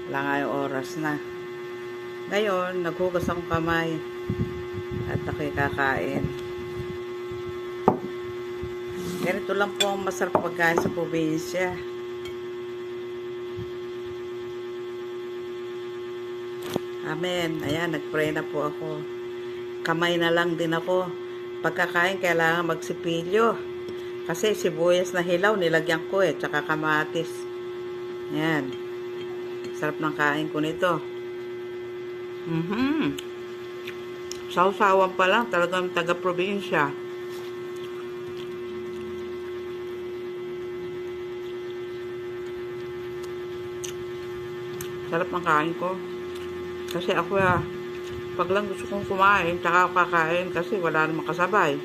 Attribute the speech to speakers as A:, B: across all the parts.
A: Wala nga yung oras na. Ngayon, naghugas akong kamay. At ako'y kakain. Ganito lang po ang masarap pagkain sa probinsya. Amen. Ayan, nagpray na po ako. Kamay na lang din ako. Pagkakain, kailangan magsipilyo. Kasi sibuyas na hilaw, nilagyan ko tsaka kamatis. Ayan. Sarap ng kain ko nito. Sausawan pa lang, talagang taga-probinsya. Sarap ng kain ko. Kasi ako pag lang gusto kong kumain, tsaka ako kakain kasi wala namang kasabay.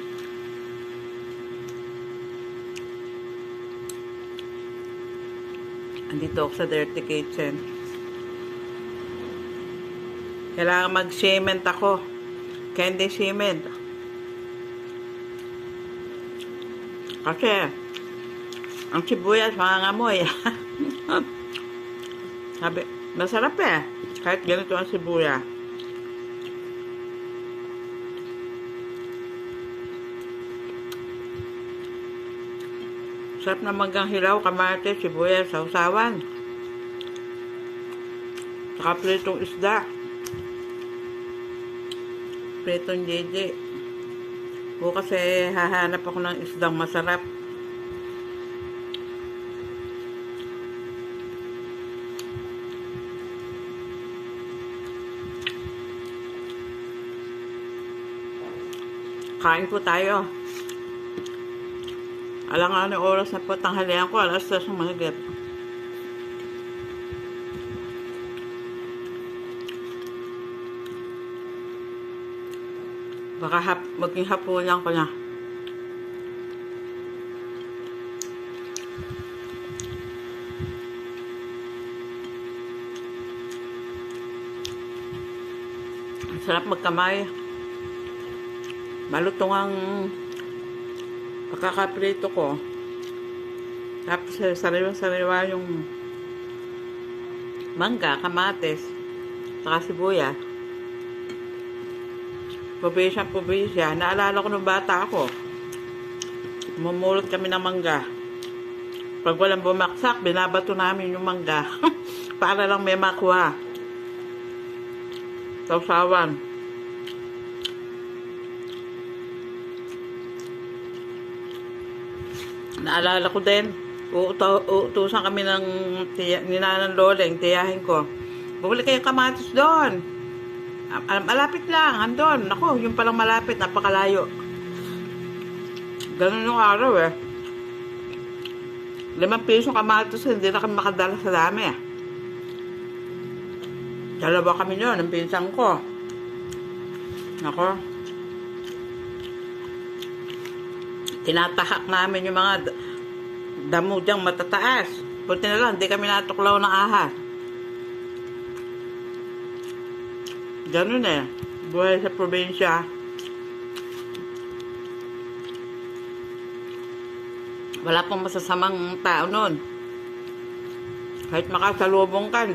A: Andito ako sa Dirty Kitchen. Kailangan mag-cement ako. Candy cement. Kasi, ang sibuyas, mangangamoy. Sabi, masarap kahit ganito ang sibuyas. Sarap na manggang hilaw, kamatis, sibuyas, sausawan. Saka pritong isda. Pritong jeje. O kasi hahanap ako ng isdang masarap. Kain po tayo. Alangan ang oras na po tanghalian ko, alas 3 ng mahigit. Baka maging hapunan ko na. Sarap magkamay. Malutong ang pagkakaprito ko. Tapos sariwa-sariwa yung mangga, kamatis, saka sibuyas. Probinsya. Naalala ko nung bata ako. Mumulot kami ng mangga. Pag walang bumaksak, binabato namin yung mangga. Para lang may makuha. Sausawan. Naalala ko din, uutusan kami ng ninanang loleng, tiyahin ko. Bumili kayo kamatis doon. Malapit lang, andon. Ako, yung palang malapit, napakalayo. Ganun yung araw 5 pisong kamatis, hindi na kami makadala sa dami Dalawa kami yun, ng pinsang ko. Ako. Tinatahak namin yung mga damo dyang matataas. Buti na lang, hindi kami natuklaw ng ahas. Ganun buhay sa probinsya. Wala pong masasamang tao nun. Kahit makasalubong ka,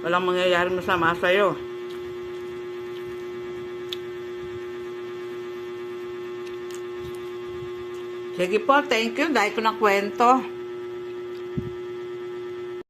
A: walang mangyayari masama sa'yo. Sige po, thank you. Dahil ko na kwento.